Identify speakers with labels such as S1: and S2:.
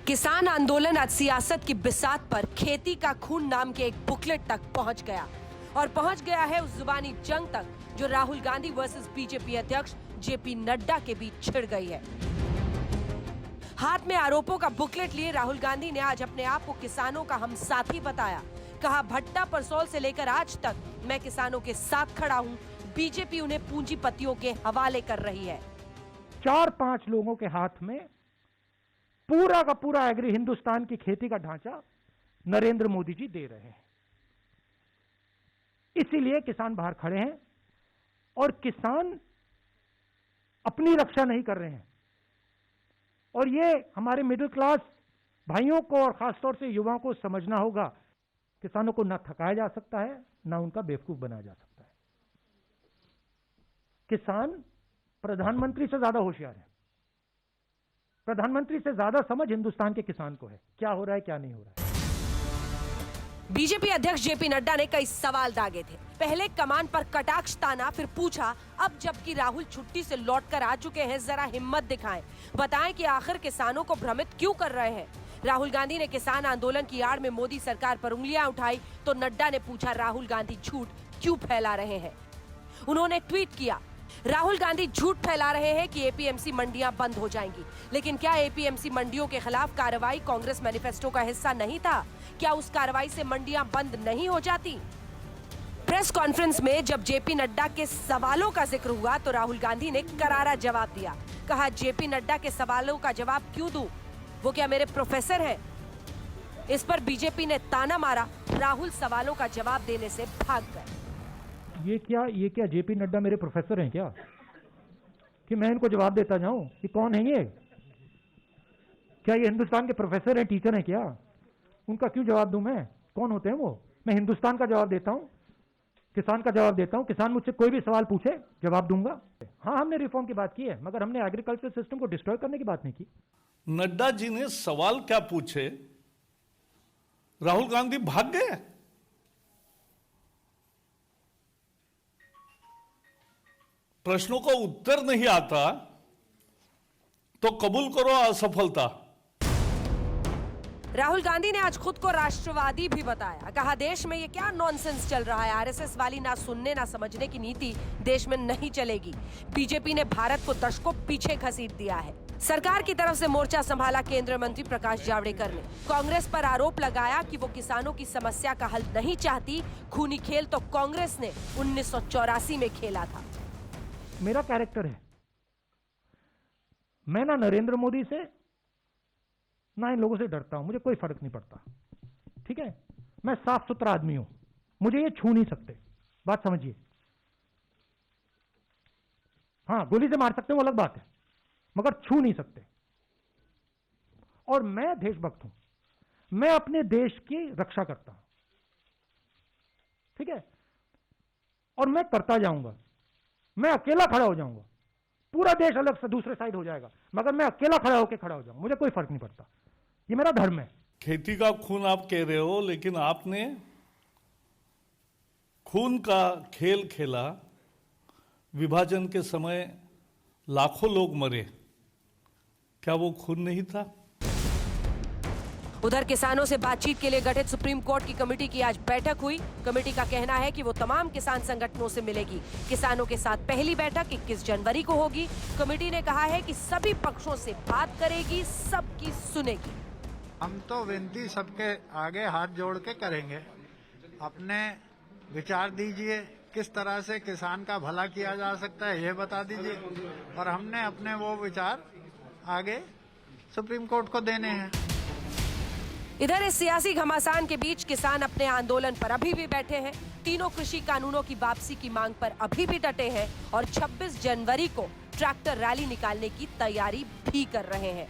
S1: किसान आंदोलन आज सियासत की बिसात पर खेती का खून नाम के एक बुकलेट तक पहुंच गया और पहुंच गया है उस जुबानी जंग तक जो राहुल गांधी वर्सेस बीजेपी अध्यक्ष जेपी नड्डा के बीच छिड़ गई है। हाथ में आरोपों का बुकलेट लिए राहुल गांधी ने आज अपने आप को किसानों का हम साथी बताया। कहा, भट्टा परसौल से लेकर आज तक मैं किसानों के साथ खड़ा हूं, बीजेपी उन्हें पूंजीपतियों के हवाले कर रही है।
S2: 4-5 लोगों के हाथ में पूरा का पूरा एग्री हिंदुस्तान की खेती का ढांचा नरेंद्र मोदी जी दे रहे हैं। इसीलिए किसान बाहर खड़े हैं और किसान अपनी रक्षा नहीं कर रहे हैं। और ये हमारे मिडिल क्लास भाइयों को और खासतौर से युवाओं को समझना होगा, किसानों को ना थकाया जा सकता है, ना उनका बेवकूफ बनाया जा सकता है। किसान प्रधानमंत्री से ज्यादा होशियार है। प्रधानमंत्री से ज्यादा समझ हिंदुस्तान के किसान को है, क्या हो रहा है क्या नहीं हो रहा है।
S1: बीजेपी अध्यक्ष जेपी नड्डा ने कई सवाल दागे थे। पहले कमान पर कटाक्ष ताना, फिर पूछा अब जबकि राहुल छुट्टी से लौटकर आ चुके हैं, जरा हिम्मत दिखाएं, बताएं कि आखिर किसानों को भ्रमित क्यों कर रहे हैं। राहुल गांधी ने किसान आंदोलन की आड़ में मोदी सरकार पर उंगलियां उठाई तो नड्डा ने पूछा राहुल गांधी झूठ क्यों फैला रहे हैं। उन्होंने ट्वीट किया, राहुल गांधी झूठ फैला रहे हैं कि एपीएमसी मंडियां बंद हो जाएंगी, लेकिन क्या एपीएमसी मंडियों के खिलाफ कार्रवाई कांग्रेस मैनिफेस्टो का हिस्सा नहीं था? क्या उस कार्रवाई से मंडियां बंद नहीं हो जाती? प्रेस कॉन्फ्रेंस में जब जेपी नड्डा के सवालों का जिक्र हुआ तो राहुल गांधी ने करारा जवाब दिया। कहा, जेपी नड्डा के सवालों का जवाब क्यों दूं? वो क्या मेरे प्रोफेसर हैं? इस पर बीजेपी ने ताना मारा, राहुल सवालों का जवाब देने से भाग गए।
S2: ये क्या जेपी नड्डा मेरे प्रोफेसर हैं क्या कि मैं इनको जवाब देता जाऊं? कि कौन है ये? क्या ये हिंदुस्तान के प्रोफेसर हैं, टीचर हैं क्या? उनका क्यों जवाब दूं मैं? कौन होते हैं वो? मैं हिंदुस्तान का जवाब देता हूं, किसान का जवाब देता हूं। किसान मुझसे कोई भी सवाल पूछे जवाब दूंगा। हाँ, हमने रिफॉर्म की बात की है, मगर हमने एग्रीकल्चर सिस्टम को डिस्ट्रॉय करने की बात नहीं की।
S3: नड्डा जी ने सवाल क्या पूछे, राहुल गांधी भाग गए। प्रश्नों का उत्तर नहीं आता तो कबूल करो असफलता।
S1: राहुल गांधी ने आज खुद को राष्ट्रवादी भी बताया। कहा, देश में ये क्या नॉनसेंस चल रहा है, आरएसएस वाली ना सुनने ना समझने की नीति देश में नहीं चलेगी। बीजेपी ने भारत को दशकों पीछे घसीट दिया है। सरकार की तरफ से मोर्चा संभाला केंद्रीय मंत्री प्रकाश जावड़ेकर ने। कांग्रेस पर आरोप लगाया कि वो किसानों की समस्या का हल नहीं चाहती। खूनी खेल तो कांग्रेस ने 1984 में खेला था।
S2: मेरा कैरेक्टर है, मैं ना नरेंद्र मोदी से ना इन लोगों से डरता हूं, मुझे कोई फर्क नहीं पड़ता। ठीक है, मैं साफ सुथरा आदमी हूं, मुझे ये छू नहीं सकते, बात समझिए। हां, गोली से मार सकते हैं वो अलग बात है, मगर छू नहीं सकते। और मैं देशभक्त हूं, मैं अपने देश की रक्षा करता हूं। ठीक है, और मैं करता जाऊंगा। मैं अकेला खड़ा हो जाऊंगा, पूरा देश अलग से दूसरे साइड हो जाएगा, मगर मैं अकेला खड़ा होकर खड़ा हो जाऊंगा, मुझे कोई फर्क नहीं पड़ता। ये मेरा धर्म है।
S3: खेती का खून आप कह रहे हो, लेकिन आपने खून का खेल खेला। विभाजन के समय लाखों लोग मरे, क्या वो खून नहीं था?
S1: उधर किसानों से बातचीत के लिए गठित सुप्रीम कोर्ट की कमेटी की आज बैठक हुई। कमेटी का कहना है कि वो तमाम किसान संगठनों से मिलेगी। किसानों के साथ पहली बैठक 21 जनवरी को होगी। कमेटी ने कहा है कि सभी पक्षों से बात करेगी, सबकी सुनेगी।
S4: हम तो विनती सबके आगे हाथ जोड़ के करेंगे। अपने विचार दीजिए, किस तरह से किसान का भला किया जा सकता है ये बता दीजिए, और हमने अपने वो विचार आगे सुप्रीम कोर्ट को देने हैं।
S1: इधर इस सियासी घमासान के बीच किसान अपने आंदोलन पर अभी भी बैठे हैं। तीनों कृषि कानूनों की वापसी की मांग पर अभी भी डटे हैं और 26 जनवरी को ट्रैक्टर रैली निकालने की तैयारी भी कर रहे हैं।